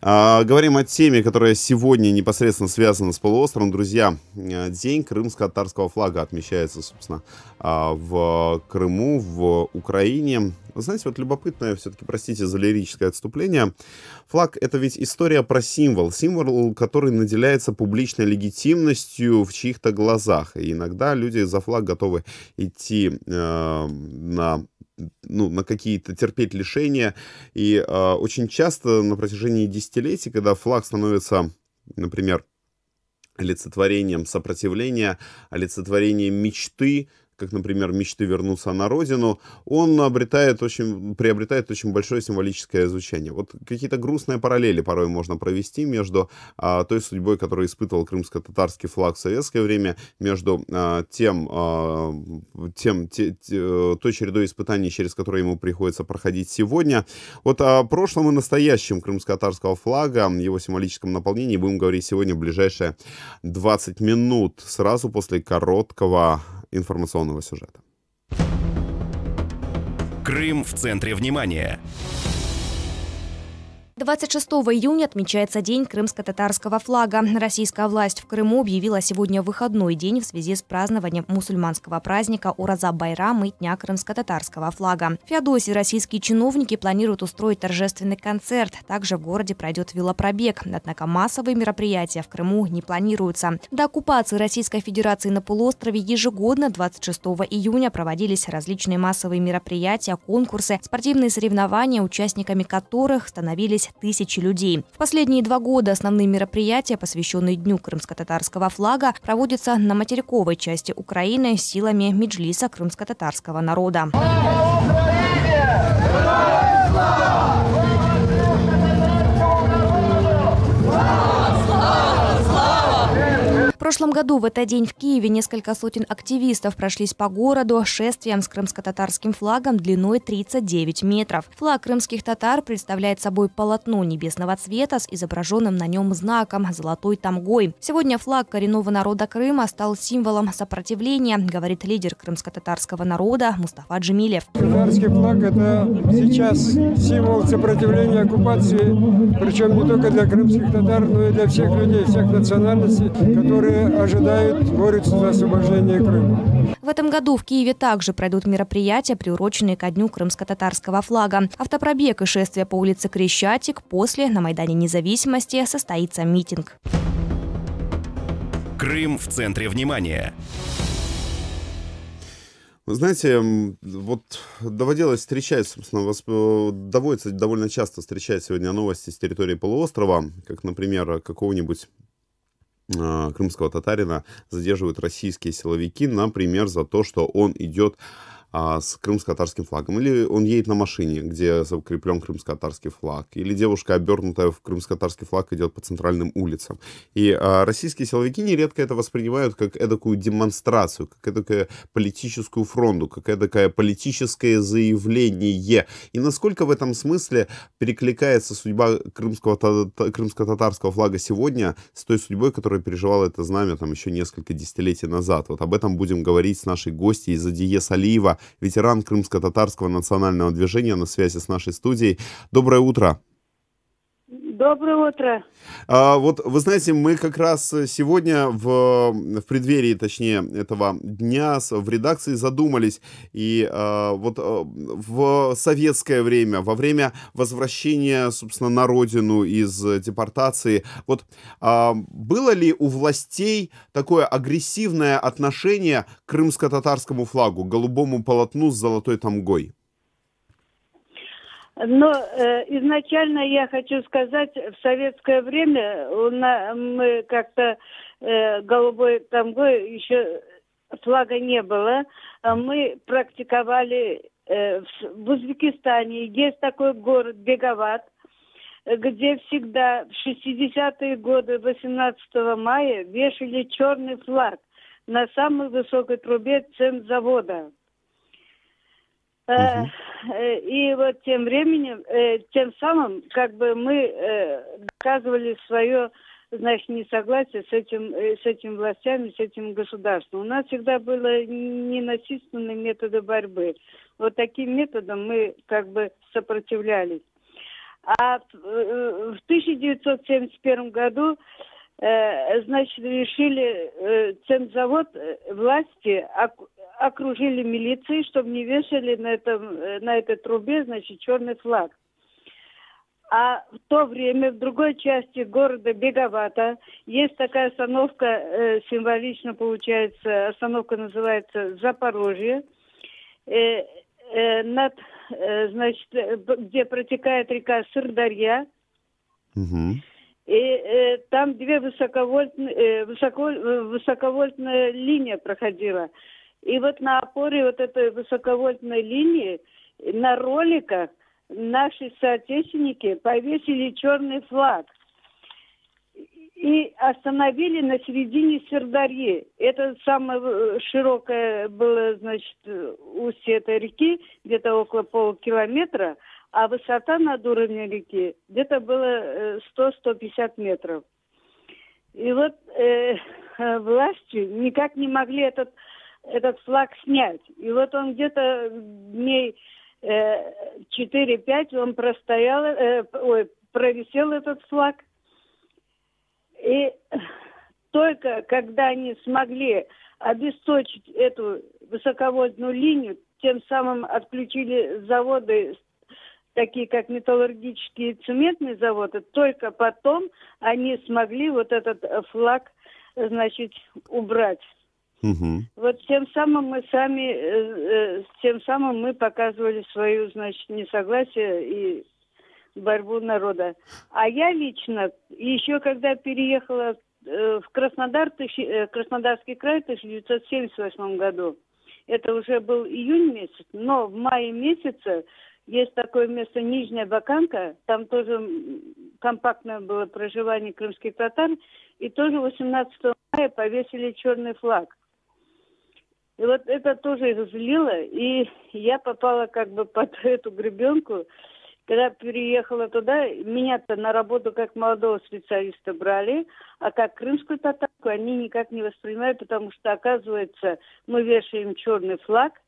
Говорим о теме, которая сегодня непосредственно связана с полуостровом. Друзья, День крымско-татарского флага отмечается, собственно, в Крыму, в Украине. Вы знаете, вот любопытное все-таки, простите за лирическое отступление, флаг — это ведь история про символ, который наделяется публичной легитимностью в чьих-то глазах. И иногда люди за флаг готовы идти на какие-то терпеть лишения. И очень часто на протяжении десятилетий, когда флаг становится, например, олицетворением сопротивления, олицетворением мечты, как, например, мечты вернуться на родину, он приобретает очень большое символическое звучание. Вот какие-то грустные параллели порой можно провести между той судьбой, которую испытывал крымско-татарский флаг в советское время, между той чередой испытаний, через которые ему приходится проходить сегодня. Вот о прошлом и настоящем крымско-татарского флага, его символическом наполнении будем говорить сегодня в ближайшие 20 минут, сразу после короткого информационного сюжета. Крым в центре внимания. 26 июня отмечается День крымско-татарского флага. Российская власть в Крыму объявила сегодня выходной день в связи с празднованием мусульманского праздника Ураза-Байрам и Дня крымско-татарского флага. В Феодосии российские чиновники планируют устроить торжественный концерт. Также в городе пройдет велопробег. Однако массовые мероприятия в Крыму не планируются. До оккупации Российской Федерации на полуострове ежегодно 26 июня проводились различные массовые мероприятия, конкурсы, спортивные соревнования, участниками которых становились тысячи людей. В последние 2 года основные мероприятия, посвященные Дню крымско-татарского флага, проводятся на материковой части Украины силами Меджлиса крымско-татарского народа. В прошлом году в этот день в Киеве несколько сотен активистов прошлись по городу шествием с крымско-татарским флагом длиной 39 метров. Флаг крымских татар представляет собой полотно небесного цвета с изображенным на нем знаком – золотой тамгой. Сегодня флаг коренного народа Крыма стал символом сопротивления, говорит лидер крымско-татарского народа Мустафа Джемилев. Татарский флаг – это сейчас символ сопротивления оккупации, причем не только для крымских татар, но и для всех людей, всех национальностей, которые ожидают, борются за освобождение Крыма. В этом году в Киеве также пройдут мероприятия, приуроченные ко Дню крымско-татарского флага. Автопробег и шествие по улице Крещатик. После на Майдане Независимости состоится митинг. Крым в центре внимания. Вы знаете, вот доводилось встречать, собственно, доводится довольно часто встречать сегодня новости с территории полуострова, как, например, какого-нибудь крымского татарина задерживают российские силовики, например, за то, что он идет с крымско-татарским флагом. Или он едет на машине, где закреплен крымско-татарский флаг. Или девушка, обернутая в крымско-татарский флаг, идет по центральным улицам. И российские силовики нередко это воспринимают как эдакую демонстрацию, как эдакую политическую фронту, как эдакое политическое заявление. И насколько в этом смысле перекликается судьба крымско-татарского флага сегодня с той судьбой, которую переживало это знамя там еще несколько десятилетий назад. Вот об этом будем говорить с нашей гостьей Задие Салиева, ветеран крымско-татарского национального движения, на связи с нашей студией. Доброе утро. Доброе утро. Вот вы знаете, мы как раз сегодня в преддверии, точнее, этого дня в редакции задумались, и вот в советское время, во время возвращения, собственно, на родину из депортации, вот было ли у властей такое агрессивное отношение к крымско-татарскому флагу, голубому полотну с золотой тамгой? Но изначально я хочу сказать, в советское время мы как-то голубой тамгой еще флага не было. Мы практиковали в Узбекистане. Есть такой город Беговат, где всегда в 60-е годы 18 мая вешали черный флаг на самой высокой трубе цемзавода. И вот тем временем, тем самым, как бы мы доказывали свое, значит, несогласие с этим властями, с этим государством. У нас всегда было ненасильственные методы борьбы. Вот таким методом мы как бы сопротивлялись. А в 1990 1971 году, значит, решили цемзавод, власти окружили милицией, чтобы не вешали на этой трубе, значит, черный флаг. А в то время в другой части города Беговато есть такая остановка, символично получается, остановка называется Запорожье, значит, где протекает река Сырдарья. Угу. И там две высоковольтная линия проходила. И вот на опоре вот этой высоковольтной линии на роликах наши соотечественники повесили черный флаг и остановили на середине Сырдарьи. Это самое широкое было, значит, устье этой реки, где-то около полукилометра, а высота над уровнем реки где-то было 100-150 метров. И вот власти никак не могли этот флаг снять. И вот он где-то дней 4-5 он провисел этот флаг. И только когда они смогли обесточить эту высоковольтную линию, тем самым отключили заводы, такие как металлургические и цементные заводы, только потом они смогли вот этот флаг, значит, убрать. Угу. Вот тем самым мы показывали свою, значит, несогласие и борьбу народа. А я лично, еще когда переехала в Краснодарский край в 1978 году, это уже был июнь месяц, но в мае месяце есть такое место Нижняя Баканка, там тоже компактное было проживание крымских татар, и тоже 18 мая повесили черный флаг. И вот это тоже их злило, и я попала как бы под эту гребенку. Когда переехала туда, меня-то на работу как молодого специалиста брали, а как крымскую татарку они никак не воспринимают, потому что, оказывается, мы вешаем черный флаг,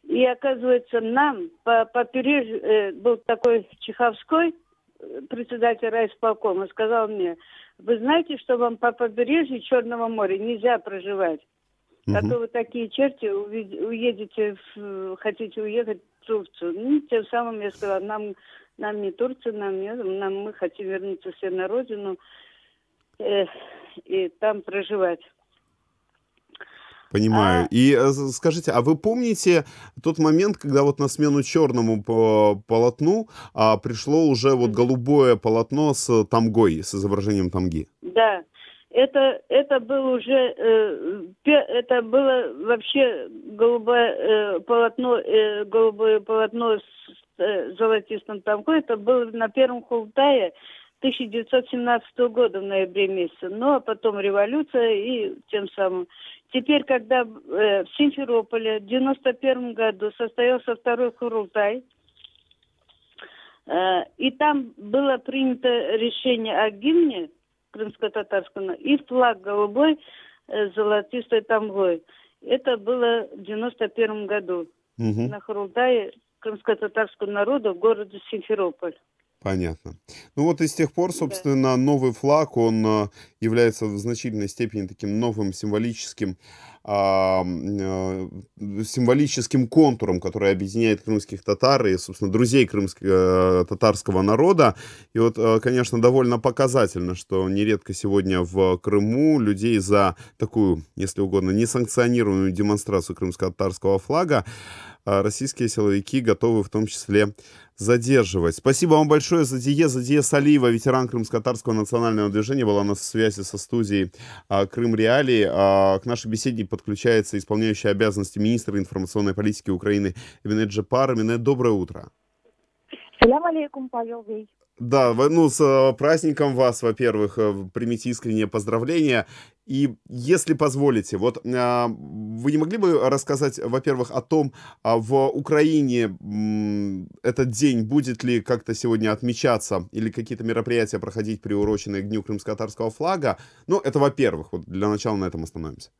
и, оказывается, нам по побережью, был такой Чеховской, председатель райисполкома, сказал мне: вы знаете, что вам по побережью Черного моря нельзя проживать? А то вы такие черти, уедете, хотите уехать в Турцию. Ну, тем самым я сказала, нам не Турция, мы хотим вернуться все на родину и там проживать. Понимаю. И скажите, а вы помните тот момент, когда вот на смену черному полотну пришло уже вот голубое полотно с тамгой, с изображением тамги? Да. Это был уже, это было вообще голубое полотно с золотистым тамкой. Это было на первом Хултае 1917 года в ноябре месяце. Ну, а потом революция и тем самым. Теперь, когда в Симферополе в 1991 году состоялся второй Хултай, и там было принято решение о гимне крымско-татарского и флаг голубой с золотистой тамгой. Это было в 1991 году на Хурултае крымско-татарского народа в городе Симферополь. Понятно. Ну вот и с тех пор, собственно, новый флаг, он является в значительной степени таким новым символическим контуром, который объединяет крымских татар и, собственно, друзей крымско-татарского народа. И вот, конечно, довольно показательно, что нередко сегодня в Крыму людей за такую, если угодно, несанкционированную демонстрацию крымско-татарского флага российские силовики готовы в том числе задерживать. Спасибо вам большое, Задие Салиева, ветеран крымско-татарского национального движения, была на связи со студией Крым Реалии. К нашей беседе подключается исполняющая обязанности министра информационной политики Украины Эминет Джапар. Эминет, доброе утро. Салям алейкум, Павел Бей. Да, ну, с праздником вас, во-первых, примите искренние поздравления. И если позволите, вот вы не могли бы рассказать, во-первых, о том, в Украине этот день будет ли как-то сегодня отмечаться или какие-то мероприятия проходить, приуроченные к Дню крымско-татарского флага? Ну, это во-первых, вот для начала на этом остановимся.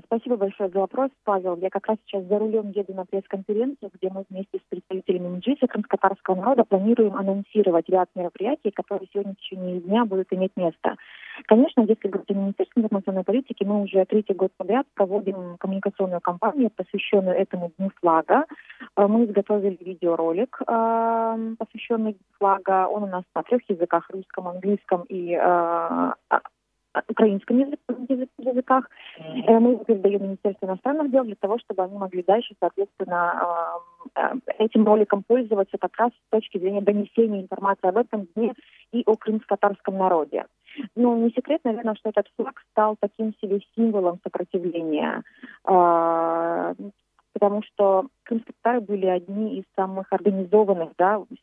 Спасибо большое за вопрос, Павел. Я как раз сейчас за рулем еду на пресс-конференцию, где мы вместе с представителями МИДЖИСа, крымско-татарского народа, планируем анонсировать ряд мероприятий, которые сегодня в течение дня будут иметь место. Конечно, если говорить о Министерстве информационной политики, мы уже третий год подряд проводим коммуникационную кампанию, посвященную этому Дню флага. Мы изготовили видеоролик, посвященный Дню флага. Он у нас на 3 языках: русском, английском и украинском языках. Мы его передаем Министерству иностранных дел для того, чтобы они могли дальше, соответственно, этим роликом пользоваться как раз с точки зрения донесения информации об этом дне и о крымско-татарском народе. Ну, не секрет, наверное, что этот флаг стал таким себе символом сопротивления, потому что крымские татары были одни из самых организованных,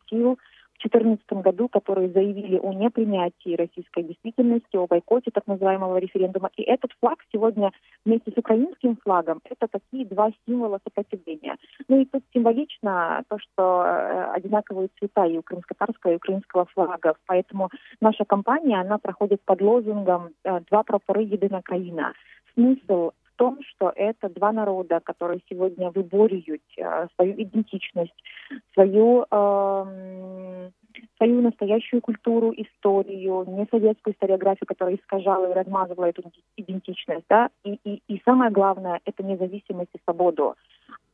сил в 2014 году, которые заявили о непринятии российской действительности, о бойкоте так называемого референдума. И этот флаг сегодня вместе с украинским флагом — это такие два символа сопротивления. Ну и тут символично то, что одинаковые цвета и у крымско-татарского, и украинского флагов. Поэтому наша кампания, она проходит под лозунгом «Два прапори, єдина країна». Смысл в том, что это два народа, которые сегодня выборуют свою идентичность, свою настоящую культуру, историю, не советскую историографию, которая искажала и размазывала эту идентичность, и самое главное — это независимость и свободу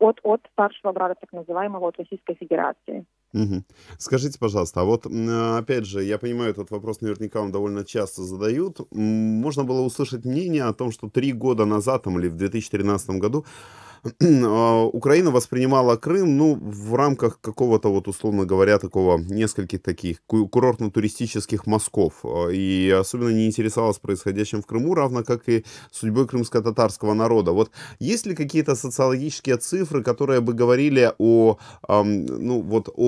от старшего брата, так называемого, от Российской Федерации. Мгм. Скажите, пожалуйста, а вот опять же, я понимаю, этот вопрос наверняка вам довольно часто задают. Можно было услышать мнение о том, что 3 года назад, или в 2013 году, Украина воспринимала Крым, в рамках какого-то, условно говоря, такого, нескольких таких курортно-туристических мазков, и особенно не интересовалась происходящим в Крыму, равно как и судьбой крымско-татарского народа. Вот есть ли какие-то социологические цифры, которые бы говорили о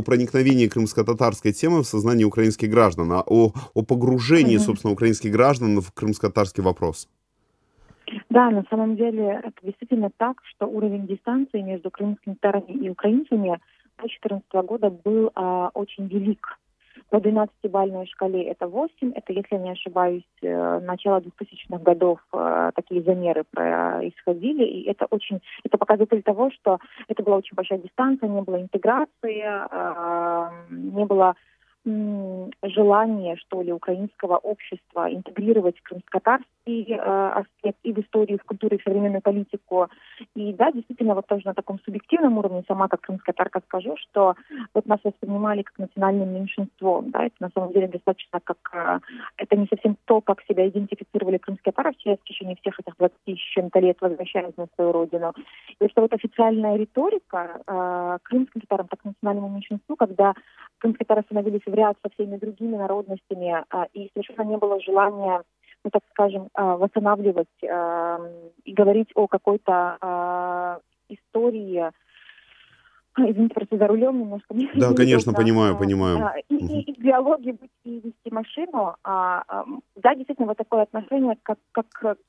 проникновении крымско-татарской темы в сознание украинских граждан, о погружении, собственно, украинских граждан в крымско-татарский вопрос? Да, на самом деле это действительно так, что уровень дистанции между крымскими татарами и украинцами до 2014 года был очень велик. По 12-бальной шкале это 8, это, если я не ошибаюсь, начало 2000-х годов такие замеры происходили, и это показатель того, что это была очень большая дистанция, не было интеграции, не было желание, что ли, украинского общества интегрировать крымско-татарский аспект и в историю, и в культуру, и в современную политику. И да, действительно, вот тоже на таком субъективном уровне, сама как крымская татарка скажу, что вот нас воспринимали как национальным меньшинством. Да, это на самом деле достаточно как... Это не совсем то, как себя идентифицировали крымские татары в течение всех этих 20 с чем-то лет, возвращаясь на свою родину. И что вот официальная риторика крымским татарам, как национальному меньшинству, когда крымские татары становились в ряд со всеми другими народностями, и совершенно не было желания, так скажем, восстанавливать и говорить о какой-то истории. Извините, просто за рулем немножко. Да, конечно, понимаю. И в диалоге быть и вести машину. Да, действительно, вот такое отношение, как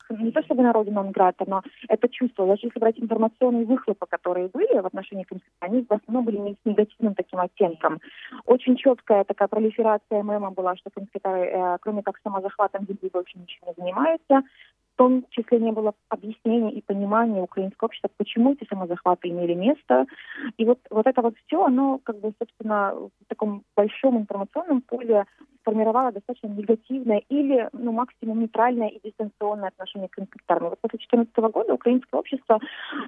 не то чтобы народу нон-грата, но это чувство. Даже если брать информационные выхлопы, которые были в отношении крымских, они в основном были с негативным таким оттенком. Очень четкая такая пролиферация мема была, что крымские татары, кроме как самозахватом земли, больше ничем не занимаются. В том числе не было объяснения и понимания украинского общества, почему эти самозахваты имели место. И вот это вот все, оно, собственно, в таком большом информационном поле сформировало достаточно негативное или, максимум нейтральное и дистанционное отношение к крымским татарам. Вот после 2014 года украинское общество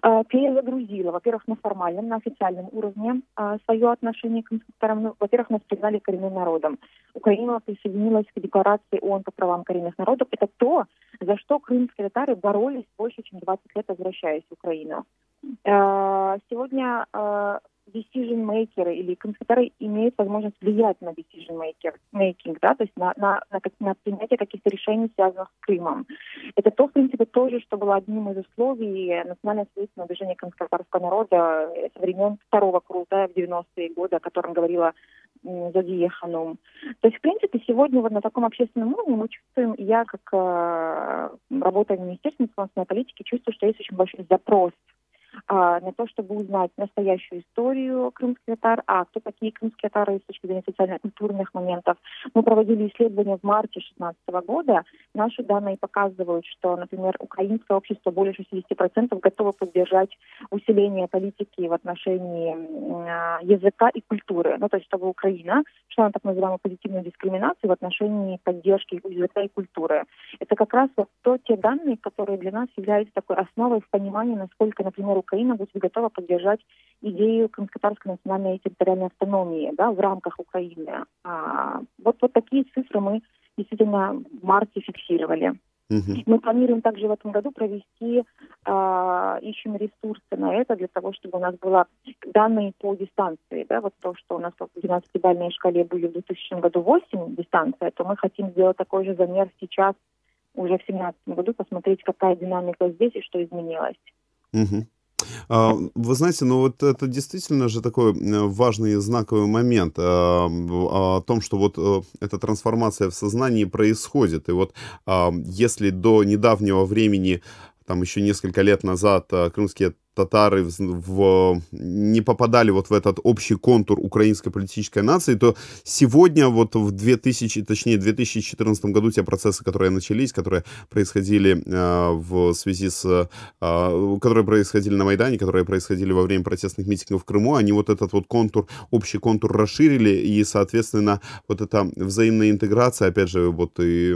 перезагрузило, во-первых, на формальном, на официальном уровне свое отношение к крымским татарам. Во-первых, нас признали коренным народом. Украина присоединилась к декларации ООН по правам коренных народов. Это то, за что крымские татары боролись больше, чем 20 лет, возвращаясь в Украину. Сегодня decision-makers или крымские татары имеют возможность влиять на decision-making, да, то есть на принятие каких-то решений, связанных с Крымом. Это то, в принципе, тоже, что было одним из условий национального советского движения крымско-татарского народа со времен второго круга в 90-е годы, о котором говорила Зодия Ханум. То есть, в принципе, сегодня вот на таком общественном уровне мы чувствуем, я как работаю в Министерстве информационной политики, чувствую, что есть очень большой запрос на то, чтобы узнать настоящую историю крымских татар, кто такие крымские татары с точки зрения социально-культурных моментов. Мы проводили исследования в марте 2016 года. Наши данные показывают, что, например, украинское общество более 60% готово поддержать усиление политики в отношении языка и культуры. Ну, то есть, чтобы Украина шла на так называемую позитивную дискриминацию в отношении поддержки языка и культуры. Это как раз вот те данные, которые для нас являются такой основой в понимании, насколько, например, Украина будет готова поддержать идею крымско-татарской национальной и территориальной автономии, да, в рамках Украины. Вот такие цифры мы действительно в марте фиксировали. Мы планируем также в этом году провести, ищем ресурсы на это, для того, чтобы у нас были данные по дистанции. Да, вот то, что у нас по 12-бальной шкале были в 2000 году 8 дистанция, то мы хотим сделать такой же замер сейчас, уже в 2017 году, посмотреть, какая динамика здесь и что изменилось. Вы знаете, ну вот это действительно же такой важный и знаковый момент о том, что вот эта трансформация в сознании происходит. И вот если до недавнего времени, там еще несколько лет назад, крымские татары не попадали вот в этот общий контур украинской политической нации, то сегодня вот в 2014 году те процессы, которые начались, которые происходили в связи с... которые происходили на Майдане, которые происходили во время протестных митингов в Крыму, они вот этот вот контур, общий контур расширили, и, соответственно, вот эта взаимная интеграция, опять же, вот и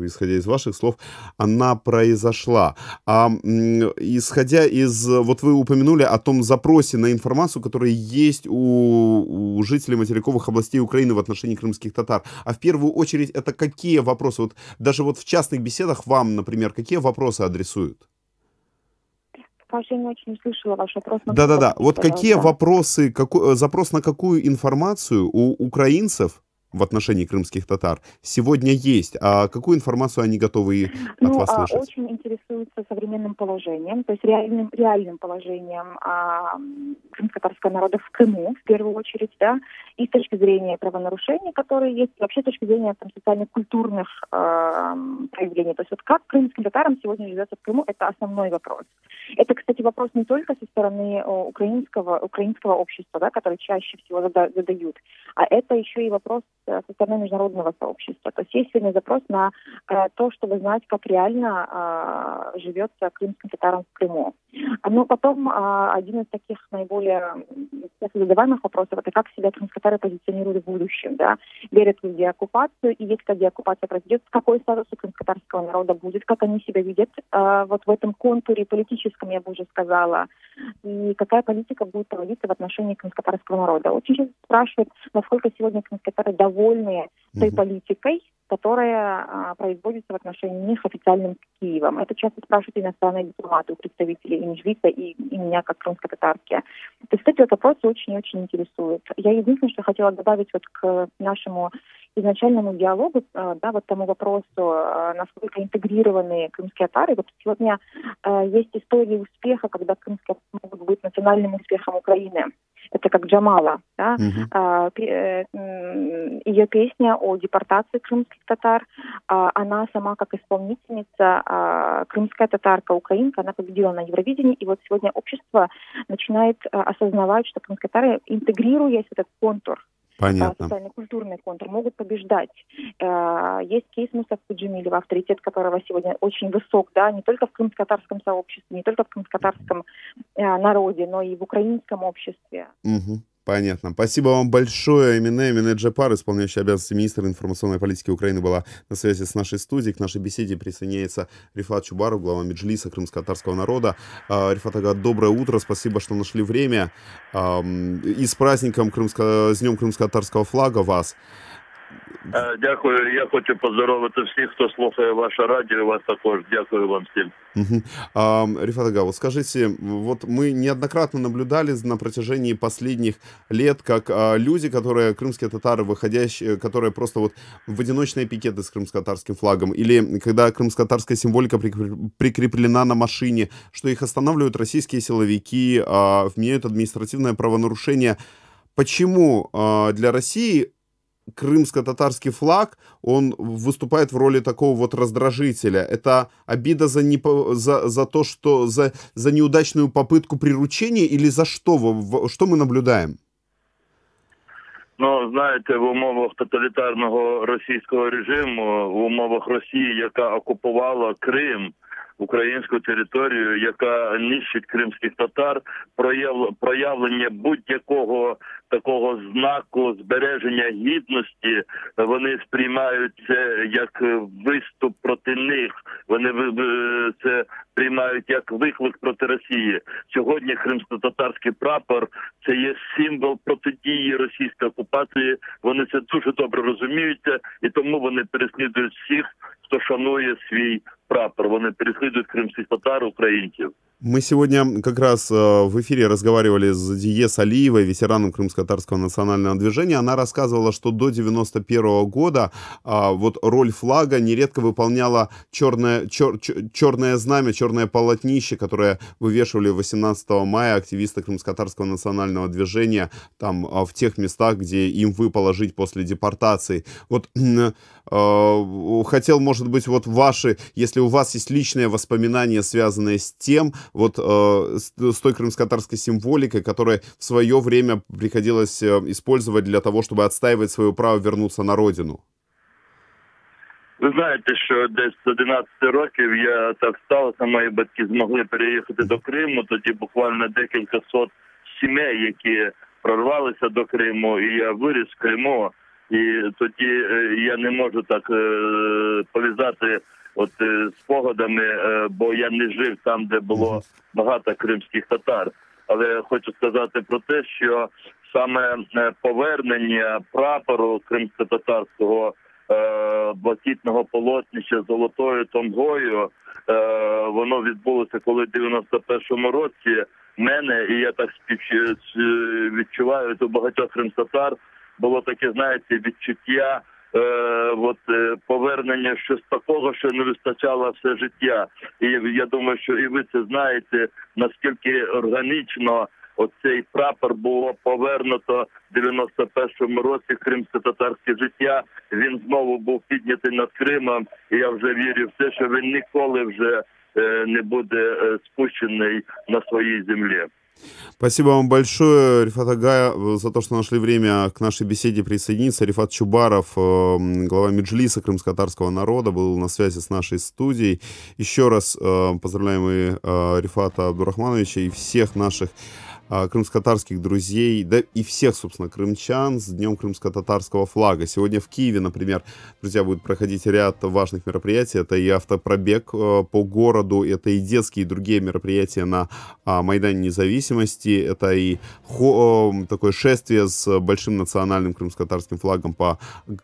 исходя из ваших слов, она произошла. Исходя из... Вот вы упомянули о том запросе на информацию, который есть у жителей материковых областей Украины в отношении крымских татар. А в первую очередь это какие вопросы? Вот даже вот в частных беседах вам, например, какие вопросы адресуют? Я не очень услышала ваш вопрос. Да-да-да. Вот какие вопросы, запрос на какую информацию у украинцев в отношении крымских татар сегодня есть? А какую информацию они готовы от вас слышать? Очень интересуются современным положением, то есть реальным положением крымско-татарского народа в Крыму, в первую очередь, да, и с точки зрения правонарушений, которые есть, и вообще с точки зрения социально-культурных проявлений. То есть вот как крымским татарам сегодня живется в Крыму, это основной вопрос. Это, кстати, вопрос не только со стороны украинского общества, да, который чаще всего задают, а это еще и вопрос со стороны международного сообщества. То есть есть сегодня запрос на то, чтобы знать, как реально живется крымским татарам в Крыму. Но потом один из таких наиболее задаваемых вопросов — это как себя крымские татары позиционируют в будущем. Да? Верят ли в деоккупацию, и если деоккупация произойдет, какой статус у крымско-татарского народа будет, как они себя видят вот в этом контуре политическом, я бы уже сказала, и какая политика будет проводиться в отношении крымско-татарского народа. Очень часто спрашивают, насколько сегодня крымские татары довольны той политикой, которая производится в отношении них официальным Киевом. Это часто спрашивают иностранные дипломаты, представители и Меджлиса, и меня как крымско-татарки. То есть эти вопросы очень-очень интересуют. Я единственное, что хотела добавить вот к нашему изначальному диалогу, да, вот тому вопросу, насколько интегрированы крымские татары. Вот сегодня есть истории успеха, когда крымские татары могут быть национальным успехом Украины. Это как Джамала, да? Ее песня о депортации крымских татар, она сама как исполнительница, крымская татарка, украинка, она победила на Евровидении, и вот сегодня общество начинает осознавать, что крымские татары, интегрируясь в этот контур, социально-культурный контур, могут побеждать. Есть кейс Мустафы Джемилева, авторитет которого сегодня очень высок, да, не только в крымско-татарском сообществе, не только в крымско-татарском народе, но и в украинском обществе. Понятно. Спасибо вам большое. Эмине Джапар, исполняющий обязанности министра информационной политики Украины, была на связи с нашей студией. К нашей беседе присоединяется Рифат Чубаров, глава Меджлиса крымско-татарского народа. Рифат ага, доброе утро. Спасибо, что нашли время. И с праздником, с Днем крымско-татарского флага вас. Дякую. Я хочу поздоровити всіх, хто слухає ваше радіо, вас також. Дякую вам всім. Рифат ага, вот скажите, вот мы неоднократно наблюдали на протяжении последних лет, как люди, которые, крымские татары, выходящие, которые просто вот в одиночные пикеты с крымско-татарским флагом, или когда крымско-татарская символика прикреплена на машине, что их останавливают российские силовики, вменяют административное правонарушение. Почему для России крымско-татарский флаг, он выступает в роли такого вот раздражителя. Это обида за то, что за неудачную попытку приручения или за что? Что мы наблюдаем? Ну, знаєте, в умовах тоталітарного російського режиму, в умовах Росії, яка окупувала Крим, українську територію, яка нищить кримських татар, проявлення будь-якого такого знаку збереження гідності, вони сприймають це як виступ проти них, вони це приймають як виклик проти Росії. Сьогодні кримсько-татарський прапор – це є символ протидії російської окупації, вони це дуже добре розуміють, і тому вони переслідують всіх, хто шанує свій прапор. Вони переследуют крымских татар, украинцев. Мы сегодня как раз в эфире разговаривали с Диес Алиевой, ветераном крымско-татарского национального движения. Она рассказывала, что до 91 года вот роль флага нередко выполняла черное знамя, черное полотнище, которое вывешивали 18 мая активисты крымско-татарского национального движения там в тех местах, где им выпало жить после депортации. Вот хотел, может быть, вот ваши, если у вас есть личные воспоминания, связанные с тем, вот с той крымско-татарской символикой, которая в свое время приходилось использовать для того, чтобы отстаивать свое право вернуться на родину? Ви знаєте, що десь з 11 років я так сталося, мої батьки змогли переїхати до Криму, тоді буквально декілька сот сімей, які прорвалися до Криму, і я виріс в Криму, і тоді я не можу так пов'язати спогадами, бо я не жив там, де було багато кримських татар. Але я хочу сказати про те, що саме повернення прапору кримсько-татарського блакитного полотнища золотою томгою, воно відбулося, коли в 91-му році мене, і я так відчуваю, у багатьох кримсько-татар було таке, знаєте, відчуття повернення щось такого, що не вистачало все життя. І я думаю, що і ви це знаєте, наскільки органічно оцей прапор було повернуто в 91-му році, кримсько-татарське життя. Він знову був піднятий над Кримом, і я вже вірю в те, що він ніколи вже не буде спущений на своїй землі. Спасибо вам большое, Рифат Агая, за то, что нашли время к нашей беседе присоединиться. Рифат Чубаров, глава Меджлиса крымско-татарского народа, был на связи с нашей студией. Еще раз поздравляем и Рифата Абдурахмановича, и всех наших крымско-татарских друзей, да и всех, собственно, крымчан с Днем крымско-татарского флага. Сегодня в Киеве, например, друзья, будет проходить ряд важных мероприятий. Это и автопробег по городу, это и детские, и другие мероприятия на Майдане Независимости, это и такое шествие с большим национальным крымско-татарским флагом по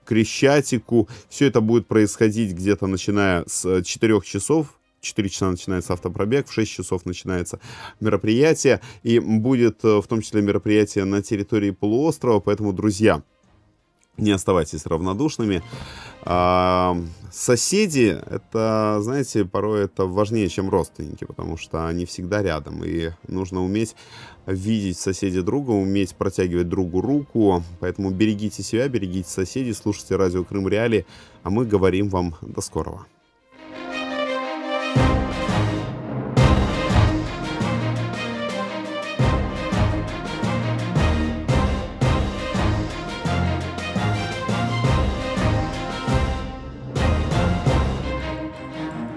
Крещатику. Все это будет происходить где-то начиная с 4 часов. В 4 часа начинается автопробег, в 6 часов начинается мероприятие, и будет в том числе мероприятие на территории полуострова, поэтому, друзья, не оставайтесь равнодушными. Соседи, это, знаете, порой это важнее, чем родственники, потому что они всегда рядом, и нужно уметь видеть в соседе друга, уметь протягивать другу руку, поэтому берегите себя, берегите соседей, слушайте радио Крым Реалии, а мы говорим вам до скорого.